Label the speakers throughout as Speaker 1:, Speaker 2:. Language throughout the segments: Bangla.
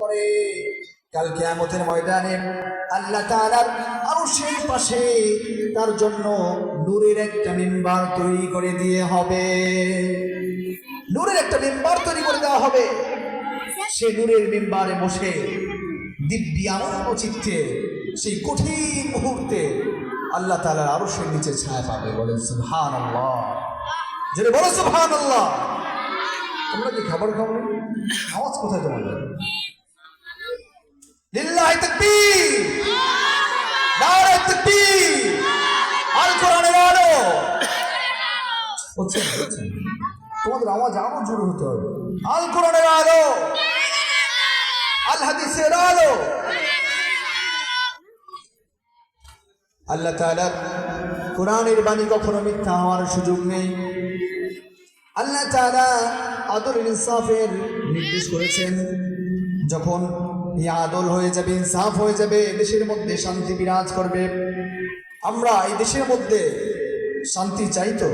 Speaker 1: করে কাল কিয়ামতের ময়দানে আল্লাহ তাআলার আরশের পাশে তার জন্য নূরের একটা মিম্বার তৈরি করে দিয়ে হবে। নূরের একটা মিম্বার তৈরি করে দেওয়া হবে। সে নূরের মিম্বারে বসে দিব্যি আনন্দ চিত্তে সেই কঠিন মুহূর্তে আল্লাহ তাআলার আরশের নিচে ছায়া পাবে। বলেন সুবহানাল্লাহ, জোরে বলো সুবহানাল্লাহ। তোমরা কি খাবার খাওনি? আওয়াজ কোথায় তোমাদের? লিল্লাহি তাকবীর, নারে তাকবীর, আল কোরআনের আলো। বুঝছেন? তোমাদের আওয়াজ আরো জোরে হতে হবে। আল কোরআনের আলো, আল হাদিসের আলো। আল্লাহ তাআলা কোরআনের বাণী কখনো মিথ্যা হওয়ার সুযোগ নেই। আল্লাহ তাআলা আদল ইনসাফের নির্দেশ করেছেন। যখন এই আদল হয়ে যাবে, ইনসাফ হয়ে যাবে, দেশের মধ্যে শান্তি বিরাজ করবে। আমরা এই দেশের মধ্যে শান্তি চাই তো?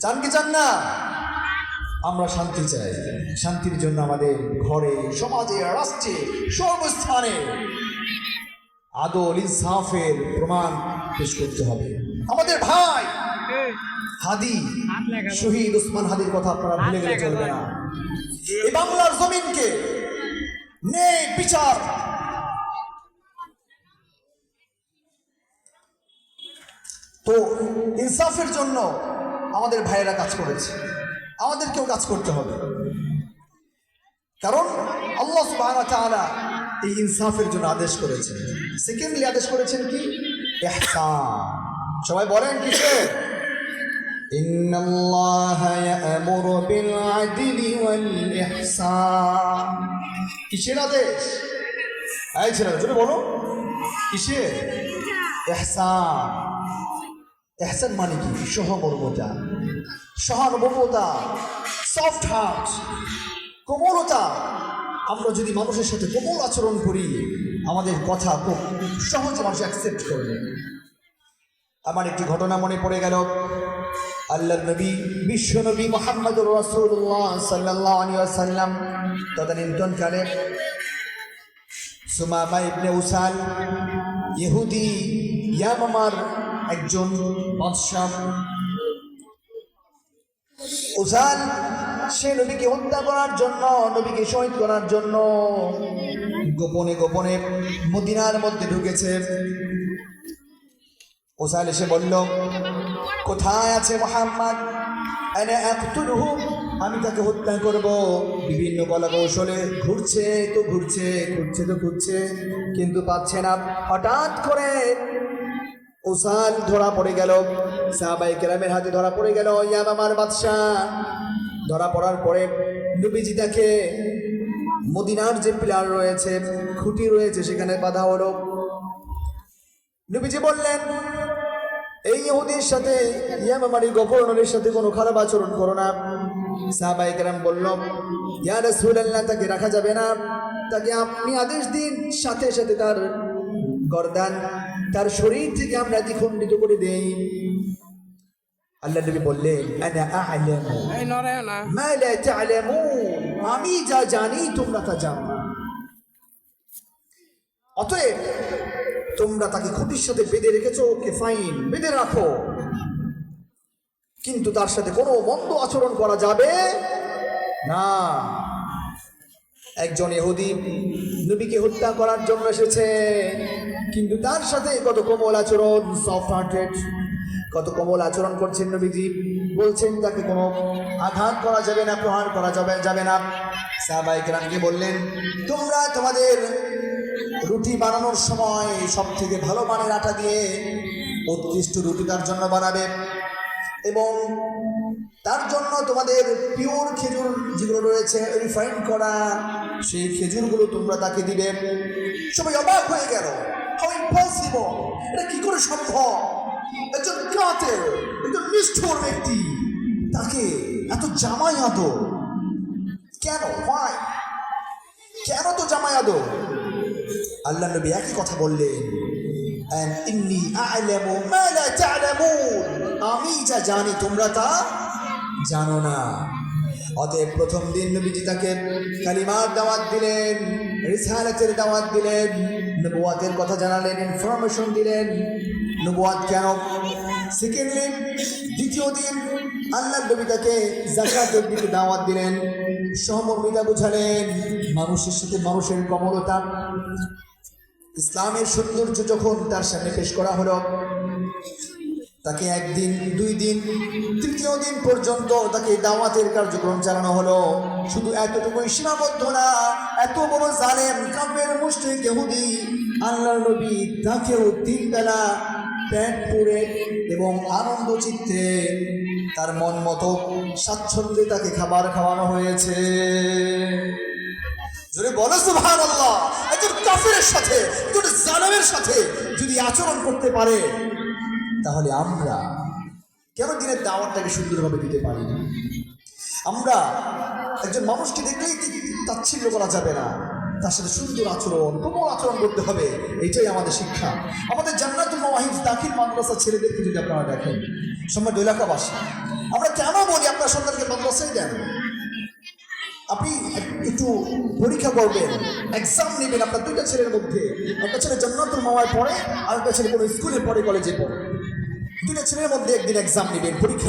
Speaker 1: চান কি চান না? আমরা শান্তি চাই। শান্তির জন্য আমাদের ঘরে, সমাজে, রাষ্ট্রে, সর্বস্থানে আদল ইনসাফের প্রমাণ পেশ করতে হবে। আমাদের ভাই হাদি, শহীদ ওসমান হাদির কথা আপনারা ভুলে গেলে চলবে না। এই বাংলার জমিনকে ন্যায় বিচার তো ইনসাফের জন্য আমাদের ভাইয়েরা কাজ করেছে, আমাদেরকেও কাজ করতে হবে। কারণ আল্লাহ সুবহানাহু ওয়া তাআলা এই ইনসাফের জন্য আদেশ করেছেন। সেকেন্ডলি আদেশ করেছেন কি? ইহসান। সবাই বলেন কিসের? ইন্নাল্লাহা ইয়া'মুরু বিল আদলি ওয়াল ইহসান। কিসের আদেশ? এই ছেলেরা জোরে বলো, কিসের? ইহসান। ইহসান মানে কি? সহমর্মতা, সহানুভূতিতা, সফট হার্ট, কোমলতা। আমরা যদি মানুষের সাথে কোমল আচরণ করি, আমাদের কথা খুব সহজে মানুষ অ্যাকসেপ্ট করবে। আমার একটি ঘটনা মনে পড়ে গেল। আল্লাহর নবী, বিশ্ব নবী মুহাম্মদুর রাসূলুল্লাহ সাল্লাল্লাহু আলাইহি ওয়াসাল্লাম তদানীন্তনকালে সুমামা ইবনে উসাল, ইহুদি ইয়ামামার একজন বাদশাহ। উসাল সে নবীকে হত্যা করার জন্য, নবীকে শহীদ করার জন্য গোপনে গোপনে মদিনার মধ্যে ঢুকেছে। উসাল এসে বলল, কোথায় আছে মুহাম্মদ? আনা আকতুলহু, আমি তাকে হত্যা করব। বিভিন্ন কলা কৌশলে ঘুরছে তো ঘুরছে, ঘুরছে তো ঘুরছে, কিন্তু পাচ্ছে না। হঠাৎ করে উসাল ধরা পড়ে গেল, সাহাবায়ে কেরামের হাতে ধরা পড়ে গেল। ইয়ামামার বাদশা ধরা পড়ার পরে নবীজি তাকে মদিনার যে পিলার রয়েছে, খুঁটি রয়েছে, সেখানে বাঁধা হলো। নবীজি বললেন, এই ইহুদির সাথে, ইয়ামামার গভর্নরের সাথে কোনো খারাপ আচরণ করো না। সাহাবায়ে কেরাম বলল, ইয়া রাসূলুল্লাহ, তাকে রাখা যাবে না, তাকে আপনি আদেশ দিন, সাথে সাথে তার গর্দান, তার শরীর থেকে আমরা দ্বিখণ্ডিত করে দেই। আল্লাহ নবী বললেন, আনা আ'লামু মা লা তা'লামুন, আমি যা জানি তোমরা তা জানো না। অতএব তোমরা তাকে খুঁটির সাথে বেঁধে রেখেছো, ওকে ফাইন, বেঁধে রাখো, কিন্তু তার সাথে কোনো মন্দ আচরণ করা যাবে না। একজন ইহুদি নবীকে হত্যা করার জন্য এসেছে, কিন্তু তার সাথে কত কোমল আচরণ, সফট হার্টেড, কত কোমল আচরণ করছেন নবীজি। বলছেন তাকে কোনো আঘাত করা যাবে না, প্রহার করা যাবে না। সাহাবায়ে কেরামকে বললেন, তোমরা তোমাদের রুটি বানানোর সময় সব থেকে ভালো মানের আটা দিয়ে উৎকৃষ্ট রুটি তার জন্য বানাবে, এবং তার জন্য তোমাদের পিওর খেজুর যেগুলো রয়েছে, রিফাইন করা, সেই খেজুরগুলো তোমরা তাকে দিবে। সবাই অবাক হয়ে গেল, হাউ ইম্পসিবল, এটা কি করে সম্ভব? একজন কাতেল, একজন নিষ্ঠুর ব্যক্তি, তাকে এত জামাই আদর কেন? ওয়াই? কেন তো জামাই আদর? আল্লাহ নবী একই কথা বললেন, ইন্নী আ'লামু মা লা তা'লামুন, আমি যা জানি তোমরা তা জানো না। অতএব প্রথম দিন নবীজি তাকে কালিমার দাওয়াত দিলেন, রিসালাতের দাওয়াত দিলেন, নবুয়াতের কথা জানালেন, ইনফরমেশন দিলেন নবুয়াত কেন। সেকেন্ডলি, দ্বিতীয় দিন আল্লাহর নবী তাকে যাকাতের দিকে দাওয়াত দিলেন, সহমর্মিতা বুঝালেন, মানুষের সাথে মানুষের কমলতা, ইসলামের সৌন্দর্য যখন তার সামনে পেশ করা হলো, তাকে একদিন, দুই দিন, তৃতীয় দিন পর্যন্ত তাকে দাওয়াতের কার্যক্রম চালানো হলো। শুধু এতটুকুই সীমাবদ্ধ না, এত বড় জালেম কাফের মুশরিক ইহুদি আল্লাহর নবী তাকেও 3 বেলা পেট পুরে এবং আনন্দ চিত্তে তার মন মতো স্বাচ্ছন্দ্যে তাকে খাবার খাওয়ানো হয়েছে। যদি বলো সুবহানাল্লাহ, একজন কাফেরের সাথে, একজন জালেমের সাথে যদি আচরণ করতে পারে, তাহলে আমরা কেন দিনের দাওয়াতটাকে সুন্দরভাবে দিতে পারি না? আমরা একজন মানুষকে দেখলেই তাচ্ছিল্য করা যাবে না, তার সাথে সুন্দর আচরণ, কোমল আচরণ করতে হবে। এইটাই আমাদের শিক্ষা। আমাদের জান্নাতুল মাওয়াহিদ দাখিল মাদ্রাসা ছেলেদেরকে যদি আপনারা দেখেন, সম্রাট এলাকাবাসী, আমরা কেন বলি আপনার সন্তানকে মাদ্রাসায় দেন? আপনি একটু পরীক্ষা করবেন, এক্সাম নেবেন আপনার 2টা ছেলের মধ্যে। একটা ছেলে জান্নাতুল মাওয়ায় পড়ে, আর একটা ছেলে কোনো স্কুলে পড়ে, কলেজে পড়ে। 2টা ছেলের মধ্যে একদিন এক্সাম নেবেন, পরীক্ষা